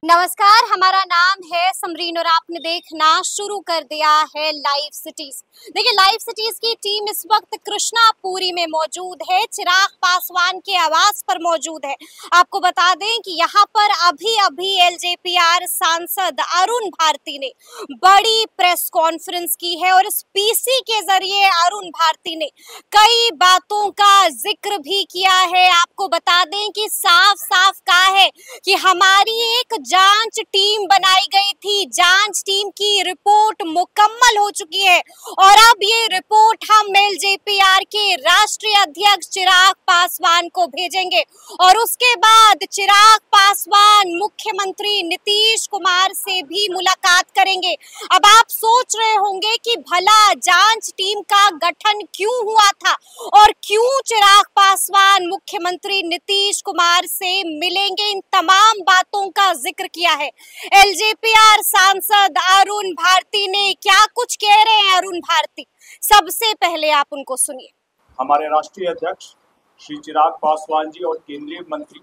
नमस्कार, हमारा नाम है समरीन और आपने देखना शुरू कर दिया है लाइव सिटीज। देखिए, लाइव सिटीज की टीम इस वक्त कृष्णापुरी में मौजूद है, चिराग पासवान के आवास पर मौजूद है। आपको बता दें कि यहाँ पर अभी अभी एलजेपीआर सांसद अरुण भारती ने बड़ी प्रेस कॉन्फ्रेंस की है और इस पीसी के जरिए अरुण भारती ने कई बातों का जिक्र भी किया है। आपको बता दें कि साफ साफ कहा है कि हमारी एक जांच टीम बनाई गई थी, जांच टीम की रिपोर्ट मुकम्मल हो चुकी है और अब ये रिपोर्ट हम एलजेपीआर के राष्ट्रीय अध्यक्ष चिराग पासवान को भेजेंगे और उसके बाद चिराग पासवान मुख्यमंत्री नीतीश कुमार से भी मुलाकात करेंगे। अब आप सोच रहे होंगे कि भला जांच टीम का गठन क्यों हुआ था और क्यों चिराग पासवान मुख्यमंत्री नीतीश कुमार से मिलेंगे। इन तमाम बातों का जिक्र किया है एलजेपीआर सांसद अरुण भारती ने। क्या कुछ कह रहे हैं अरुण भारती, सबसे पहले आप उनको सुनिए। हमारे राष्ट्रीय अध्यक्ष श्री चिराग पासवान जी और केंद्रीय मंत्री,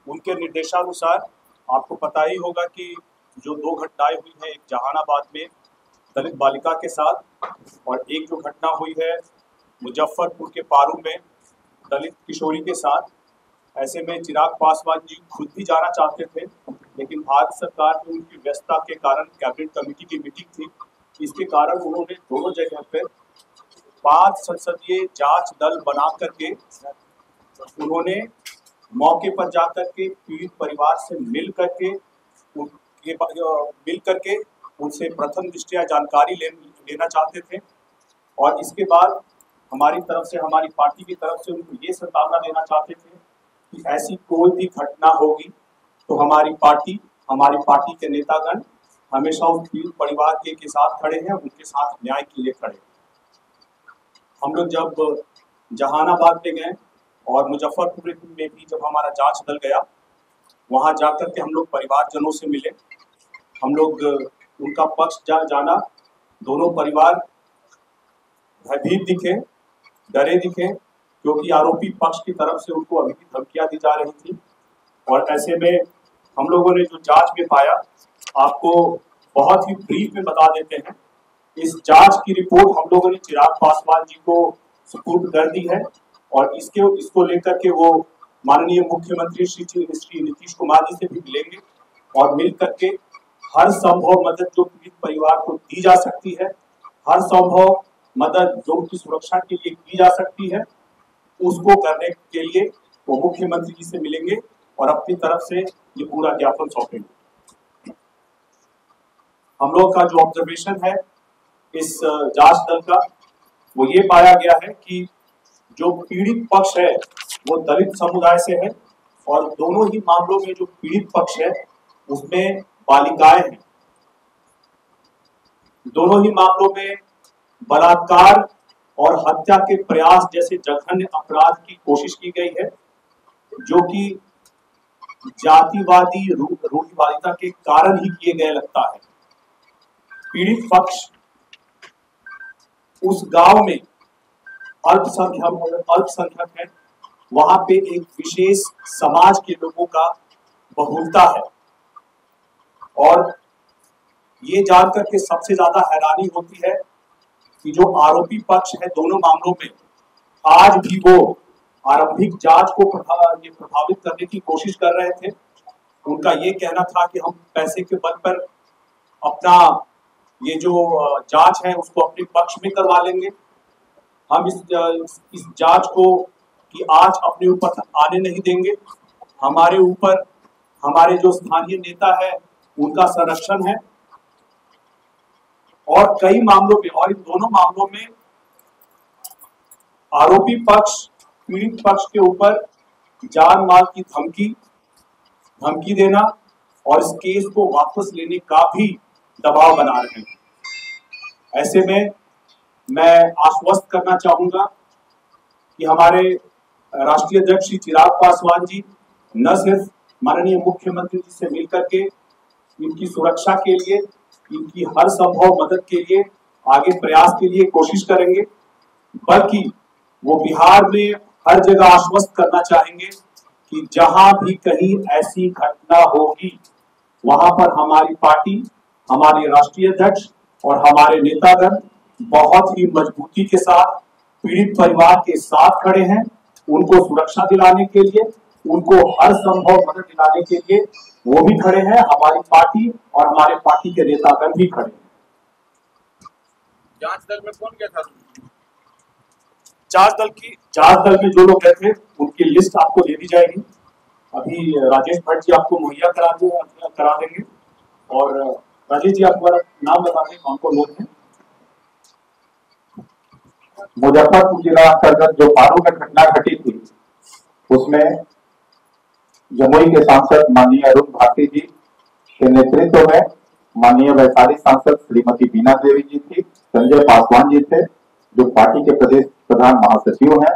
उनके निर्देशानुसार आपको पता ही होगा कि जो दो घटनाएं हुई हैं, एक जहानाबाद में दलित बालिका के साथ और एक जो घटना हुई है मुजफ्फरपुर के पारू में दलित किशोरी के साथ। ऐसे में चिराग पासवान जी खुद भी जाना चाहते थे, लेकिन भारत सरकार में उनकी व्यस्तता के कारण कैबिनेट कमेटी की मीटिंग थी, इसके कारण उन्होंने दोनों जगह पर 5 संसदीय जांच दल बना करके उन्होंने मौके पर जाकर के पीड़ित परिवार से मिल करके उनसे प्रथम दृष्टया जानकारी लेना चाहते थे और इसके बाद हमारी तरफ से, हमारी पार्टी की तरफ से उनको ये संभावना देना चाहते थे कि ऐसी कोई भी घटना होगी तो हमारी पार्टी के नेतागण हमेशा उस पीड़ित परिवार के साथ खड़े हैं, उनके साथ न्याय के लिए खड़े। हम लोग जब जहानाबाद में गए और मुजफ्फरपुर में भी जब हमारा जांच दल गया, वहां जाकर के हम लोग परिवारजनों से मिले, हम लोग उनका पक्ष जाना। दोनों परिवार भयभीत दिखे, डरे दिखे, क्योंकि आरोपी पक्ष की तरफ से उनको अभी भी धमकियां दी जा रही थी। और ऐसे में हम लोगों ने जो जांच में पाया, आपको बहुत ही ब्रीफ में बता देते हैं। इस जांच की रिपोर्ट हम लोगों ने चिराग पासवान जी को सुपुर्द कर दी है और इसको लेकर के वो माननीय मुख्यमंत्री श्री नीतीश कुमार जी से भी मिलेंगे और मिल करके हर संभव मदद जो पीड़ित परिवार को दी जा सकती है, हर संभव मदद जो उनकी सुरक्षा के लिए की जा सकती है, उसको करने के लिए वो मुख्यमंत्री जी से मिलेंगे और अपनी तरफ से ये पूरा ज्ञापन सौंपेंगे। हम लोग का जो ऑब्जर्वेशन है इस जांच दल का, वो ये पाया गया है कि जो पीड़ित पक्ष है वो दलित समुदाय से है और दोनों ही मामलों में जो पीड़ित पक्ष है उसमें बालिकाएं हैं। दोनों ही मामलों में बलात्कार और हत्या के प्रयास जैसे जघन्य अपराध की कोशिश की गई है, जो कि जातिवादी रूढ़िवादिता के कारण ही किए गए लगता है। पीड़ित पक्ष उस गांव में अल्पसंख्यक है, वहां पे एक विशेष समाज के लोगों का बहुलता है और ये जानकर के सबसे ज्यादा हैरानी होती है कि जो आरोपी पक्ष है दोनों मामलों में, आज भी वो आरंभिक जांच को प्रभावित करने की कोशिश कर रहे थे। उनका ये कहना था कि हम पैसे के बल पर अपना ये जो जांच है उसको अपने पक्ष में करवा लेंगे, हम इस जांच को की आंच अपने ऊपर आने नहीं देंगे, हमारे ऊपर हमारे जो स्थानीय नेता है उनका संरक्षण है। और कई मामलों में, और इन दोनों मामलों में आरोपी पक्ष पीड़ित पक्ष के ऊपर जान माल की धमकी देना और इस केस को वापस लेने का भी दबाव बना रहे हैं। ऐसे में मैं आश्वस्त करना चाहूंगा कि हमारे राष्ट्रीय अध्यक्ष श्री चिराग पासवान जी न सिर्फ माननीय मुख्यमंत्री जी से मिलकर के इनकी सुरक्षा के लिए, इनकी हर संभव मदद के लिए, आगे प्रयास के लिए कोशिश करेंगे, बल्कि वो बिहार में हर जगह आश्वस्त करना चाहेंगे कि जहां भी कहीं ऐसी घटना होगी वहां पर हमारी पार्टी, हमारे राष्ट्रीय अध्यक्ष और हमारे नेतागण बहुत ही मजबूती के साथ पीड़ित परिवार के साथ खड़े हैं। उनको सुरक्षा दिलाने के लिए, उनको हर संभव मदद दिलाने के लिए वो भी खड़े हैं। हमारी पार्टी और हमारे पार्टी के नेतागण भी खड़े हैं। जांच दल में कौन गया था? जांच दल में जो लोग गए थे उनकी लिस्ट आपको दे दी जाएगी। अभी राजेश भट्ट जी आपको मुहैया करा देंगे। और राजेश जी आप नाम बता दें कौन कौन लोग हैं। मुजफ्फरपुर जिला अंतर्गत जो पारू में घटना घटी थी उसमें जमुई के सांसद माननीय अरुण भारती जी के नेतृत्व में माननीय वैशाली सांसद श्रीमती बीना देवी जी थी, संजय पासवान जी थे जो पार्टी के प्रदेश प्रधान महासचिव हैं,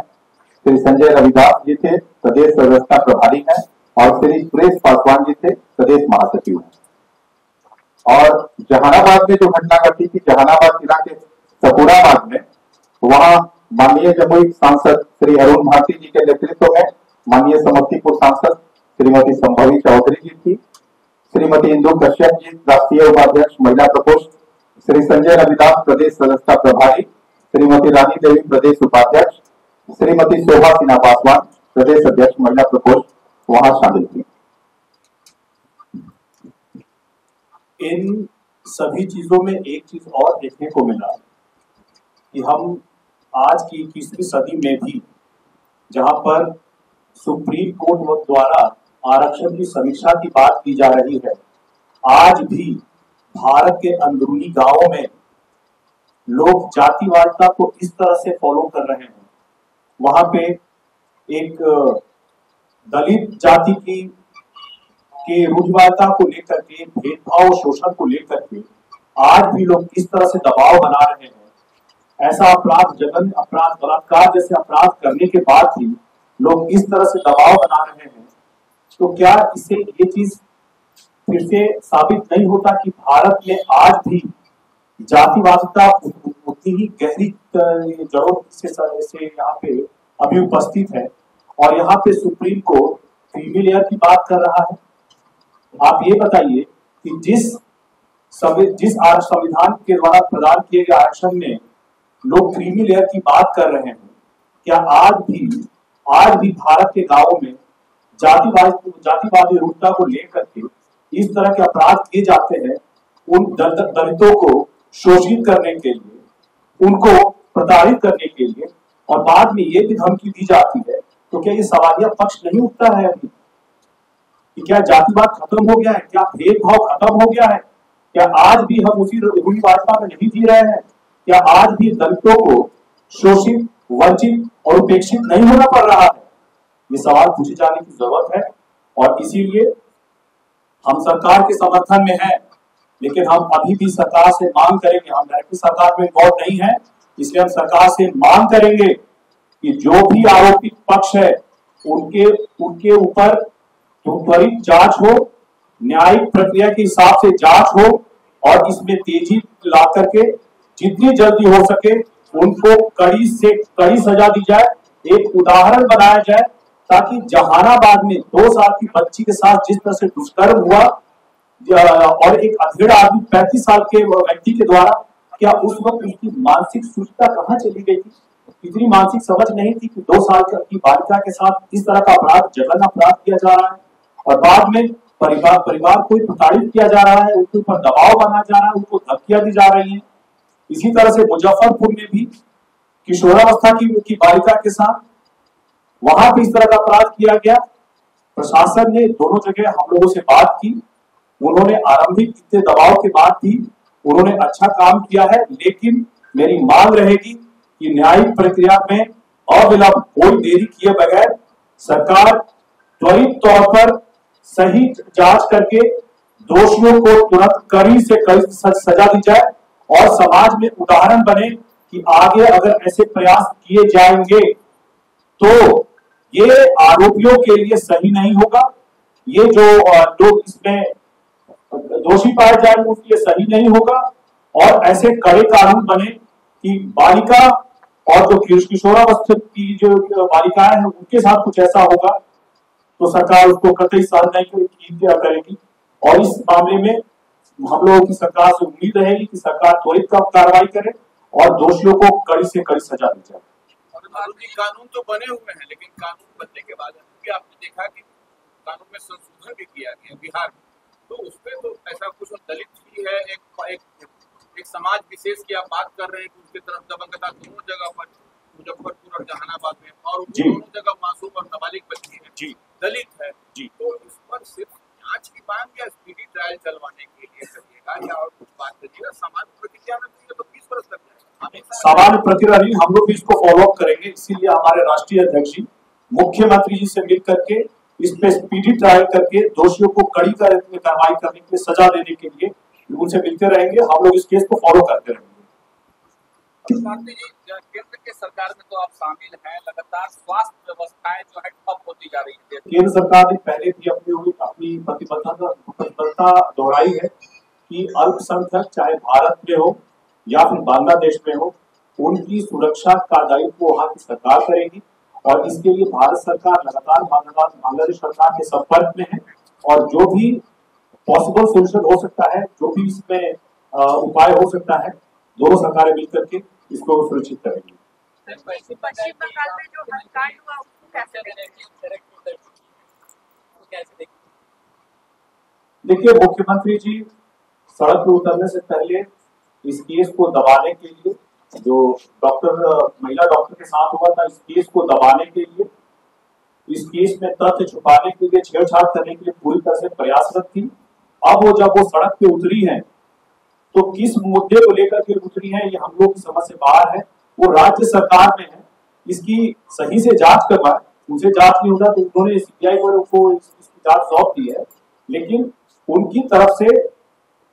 श्री संजय रविदास जी थे प्रदेश व्यवस्था प्रभारी हैं और श्री सुरेश पासवान जी थे प्रदेश महासचिव हैं। और जहानाबाद में जो घटना घटी थी, जहानाबाद जिला के सपुराबाद में, वहां माननीय जमुई सांसद श्री अरुण भारती जी के नेतृत्व में माननीय समस्तीपुर सांसद श्रीमती संभवी चौधरी जी थी, श्रीमती इंदु कश्यप जी राष्ट्रीय उपाध्यक्ष महिला प्रकोष्ठ, श्री संजय रविदास प्रदेश व्यवस्था प्रभारी, श्रीमती रानी देवी प्रदेश उपाध्यक्ष, श्रीमती शोभा सिन्हा पासवान प्रदेश अध्यक्ष महिला प्रकोष्ठ वहां शामिल थी। इन सभी चीजों में एक चीज और देखने को मिला कि हम आज की 21वीं सदी में भी जहां पर सुप्रीम कोर्ट द्वारा आरक्षण की समीक्षा की बात की जा रही है, आज भी भारत के अंदरूनी गांवों में लोग जातिवादिता को इस तरह से फॉलो कर रहे हैं। वहां पे एक दलित जाति की रूढ़िवादिता को लेकर के, भेदभाव शोषण को लेकर के आज भी लोग इस तरह से दबाव बना रहे हैं। ऐसा अपराध, जघन्य अपराध, बलात्कार जैसे अपराध करने के बाद ही लोग इस तरह से दबाव बना रहे हैं। तो क्या इससे ये चीज फिर से साबित नहीं होता कि भारत में आज भी जातिवादिता उतनी ही गहरी जड़ों से यहाँ पे अभी उपस्थित है और यहाँ पे सुप्रीम कोर्ट क्रीमी लेयर की बात कर रहा है। आप ये बताइए कि जिस संविधान के द्वारा प्रदान किए गए आरक्षण में लोग क्रीमी लेयर की बात कर रहे हैं, क्या आज भी भारत के गांवों में जातिवादी रूढ़ता को लेकर के इस तरह के अपराध किए जाते हैं? उन दलितों को शोषित करने के लिए, उनको प्रताड़ित करने के लिए, और बाद में ये भी धमकी दी जाती है। तो क्या ये सवालिया पक्ष नहीं उठता है अभी कि क्या जातिवाद खत्म हो गया है? क्या भेदभाव खत्म हो गया है? क्या आज भी हम उसी रूढ़िवादिता में नहीं जी रहे हैं? क्या आज भी दलितों को शोषित, वंचित और उपेक्षित नहीं होना पड़ रहा है? ये सवाल पूछे जाने की जरूरत है और इसीलिए हम सरकार के समर्थन में हैं, लेकिन हम अभी भी सरकार से मांग करेंगे, हम डायरेक्टली सरकार में इन्वॉल्व नहीं है, इसलिए हम सरकार से मांग करेंगे कि जो भी आरोपित पक्ष है उनके ऊपर त्वरित जांच हो, न्यायिक प्रक्रिया के हिसाब से जांच हो और इसमें तेजी ला करके जितनी जल्दी हो सके उनको कड़ी से कड़ी सजा दी जाए, एक उदाहरण बनाया जाए, ताकि जहानाबाद में 2 साल की बच्ची के साथ जिस तरह से दुष्कर्म हुआ और एक अधेड़ आदमी 35 साल के व्यक्ति के द्वारा, क्या उस वक्त उसकी मानसिक सुचिता कहाँ चली गई थी? इतनी मानसिक समझ नहीं थी कि 2 साल की बालिका के साथ इस तरह का अपराध, जघन्य अपराध किया जा रहा है और बाद में परिवार को प्रताड़ित किया जा रहा है, उनके ऊपर दबाव बनाया जा रहा है, उनको धमकियां दी जा रही है। इसी तरह से मुजफ्फरपुर में भी किशोरावस्था की बालिका के साथ वहां भी इस तरह का अपराध किया गया। प्रशासन ने दोनों जगह हम लोगों से बात की, उन्होंने आरंभिक इतने दबाव के बाद भी उन्होंने अच्छा काम किया है, लेकिन मेरी मांग रहेगी कि न्यायिक प्रक्रिया में अविलंब, कोई देरी किए बगैर सरकार त्वरित तौर पर सही जांच करके दोषियों को तुरंत कड़ी से कड़ी सजा दी जाए और समाज में उदाहरण बने कि आगे अगर ऐसे प्रयास किए जाएंगे तो ये आरोपियों के लिए सही नहीं होगा, ये जो लोग इसमें दोषी पाए जाएंगे उसके लिए सही नहीं होगा और ऐसे कड़े कानून बने कि बालिका और जो किशोरावस्था की जो बालिकाएं हैं उनके साथ कुछ ऐसा होगा तो सरकार उसको कतई सहन नहीं करेगी। और इस मामले में हम लोगों की सरकार से उम्मीद रहेगी कि सरकार त्वरित कार्रवाई करे और दोषियों को कड़ी से कड़ी सजा दी जाए। कानून तो बने हुए हैं, लेकिन कानून बनने के बाद भी आपने देखा कि कानून में संशोधन भी किया गया बिहार में, तो उसपे तो ऐसा कुछ दलित ही है, एक समाज विशेष की आप बात कर रहे हैं कि उसकी तरफ दबंगता दोनों जगह पर, मुजफ्फरपुर और जहानाबाद में, और दोनों जगह मासूम और नाबालिग बच्ची है जी, दलित है जी, तो इस पर सिर्फ जांच की मांग या स्पीडी ट्रायल चलवाने के लिए करिएगा या और कुछ बात करिएगा? सामान्य प्रतिक्रिया में तो 20 वर्ष लग जाएगा। सामान्य प्रतिक्रिया नहीं, हम लोग भी इसको फॉलो अप करेंगे, इसीलिए हमारे राष्ट्रीय अध्यक्ष जी मुख्यमंत्री जी से मिल करके इस पे स्पीडी ट्रायल करके दोषियों को कड़ी कार्रवाई करने के लिए, सजा देने के लिए उनसे मिलते रहेंगे। हम लोग इस केस को फॉलो करते रहेंगे। केंद्र के सरकार में तो आप शामिल हैं, लगातार स्वास्थ्य व्यवस्थाएं जो है ठप होती जा रही है। केंद्र सरकार ने पहले भी अपनी प्रतिबद्धता दोहराई है कि अल्पसंख्यक चाहे भारत में हो या फिर बांग्लादेश में हो, उनकी सुरक्षा का दायित्व वहाँ की सरकार करेगी और इसके लिए भारत सरकार लगातार बांग्लादेश सरकार के संपर्क में है और जो भी पॉसिबल सोल्यूशन हो सकता है, जो भी इसमें उपाय हो सकता है, दोनों सरकारें मिलकर के इसको सुरक्षित करेंगी। देखिए, मुख्यमंत्री जी सड़क पर उतरने से पहले इस केस को दबाने के लिए, जो महिला डॉक्टर के साथ हुआ था, इस केस को दबाने के लिए, इस केस में तथ्य छुपाने के लिए, छेड़छाड़ करने के लिए पूरी तरह से प्रयासरत थी। अब जब वो सड़क पे उतरी है तो किस मुद्दे को लेकर के उतरी है, ये हम लोग की समझ से बाहर है। वो राज्य सरकार में है, इसकी सही से जांच करवाए, उनसे जांच नहीं होता तो उन्होंने सीबीआई को उनको इसकी जांच सौंप दी है, लेकिन उनकी तरफ से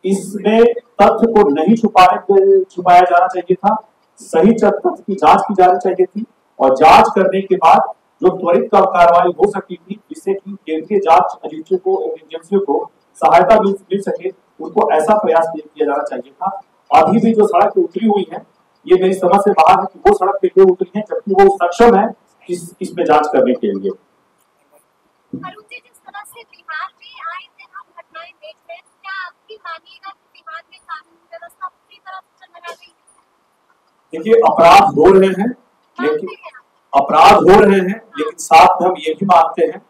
इसमें तथ्य को नहीं छुपाया जाना चाहिए था, सही तथ्य की जांच की जानी चाहिए थी और जांच करने के बाद जो त्वरित कार्रवाई हो सकती थी, जिससे कि केंद्रीय जांच एजेंसियों को सहायता मिल सके, उनको ऐसा प्रयास किया जाना चाहिए था। अभी भी जो सड़क पे उतरी हुई है, ये मेरी समझ से बाहर है कि वो सड़क पे क्यों उतरी है, जबकि वो सक्षम है इसमें जांच करने के लिए। अरुण जी, जिस तरह से बिहार में आए थे हम घटनाएं देख रहे हैं, क्या आप भी मानिएगा कि बिहार में कानून व्यवस्था पूरी तरह से चल रही है? देखिए, अपराध हो रहे हैं, लेकिन साथ में हम ये भी मानते हैं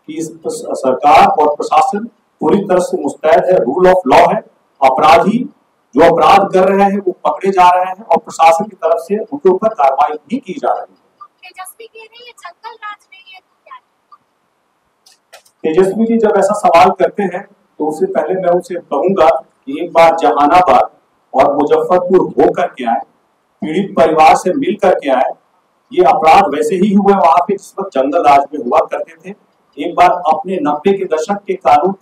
कि सरकार और प्रशासन पूरी तरह से मुस्तैद है, रूल ऑफ लॉ है। अपराधी जो अपराध कर रहे हैं वो पकड़े जा रहे हैं और प्रशासन की तरफ से उनके ऊपर कार्रवाई भी की जा रही है। तेजस्वी कह रही है जंगल राज नहीं है, तेजस्वी जी जब ऐसा सवाल करते हैं तो उससे पहले मैं उनसे कहूंगा कि एक बार जहानाबाद और मुजफ्फरपुर होकर के आए, पीड़ित परिवार से मिल करके आए। ये अपराध वैसे ही हुए वहां पे जिस वक्त जंगल राज में हुआ करते थे। एक बार अपने 90 के दशक के कानून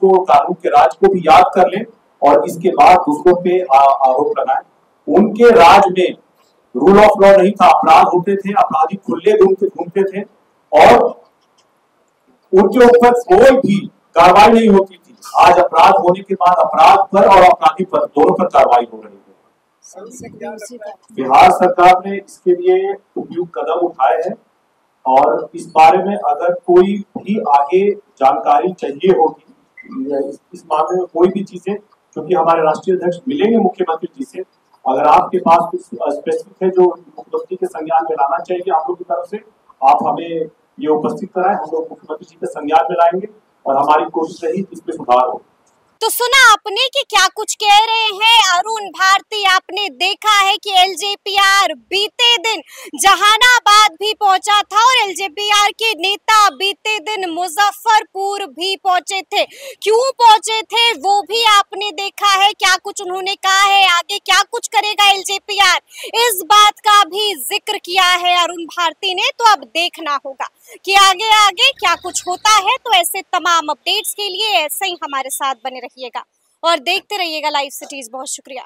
के राज को भी याद कर लें और इसके बाद दूसरों पे आरोप लगाएं। उनके राज में रूल ऑफ लॉ नहीं था, अपराध होते थे, अपराधी खुले घूमते थे और उनके ऊपर कोई भी कार्रवाई नहीं होती थी। आज अपराध होने के बाद अपराध पर और अपराधी पर दोनों पर कार्रवाई हो रही है। बिहार सरकार ने इसके लिए उपयुक्त कदम उठाए हैं और इस बारे में अगर कोई भी आगे जानकारी चाहिए होगी, इस मामले में कोई भी चीजें, क्योंकि हमारे राष्ट्रीय अध्यक्ष मिलेंगे मुख्यमंत्री जी से, अगर आपके पास कुछ स्पेसिफिक है जो मुख्यमंत्री के संज्ञान में लाना चाहिए आप लोग की तरफ से, आप हमें ये उपस्थित कराएं, हम लोग मुख्यमंत्री जी के संज्ञान में लाएंगे और हमारी कोशिश रही इसमें सुधार हो। तो सुना आपने कि क्या कुछ कह रहे हैं अरुण भारती। आपने देखा है कि एलजेपीआर बीते दिन जहानाबाद भी पहुंचा था और एलजेपीआर के नेता बीते दिन मुजफ्फरपुर भी पहुंचे थे। क्यों पहुंचे थे वो भी आपने देखा है, क्या कुछ उन्होंने कहा है, आगे क्या कुछ करेगा एलजेपीआर, इस बात का भी जिक्र किया है अरुण भारती ने। तो अब देखना होगा कि आगे आगे क्या कुछ होता है। तो ऐसे तमाम अपडेट्स के लिए ऐसे ही हमारे साथ बने रहिएगा और देखते रहिएगा लाइव सिटीज। बहुत शुक्रिया।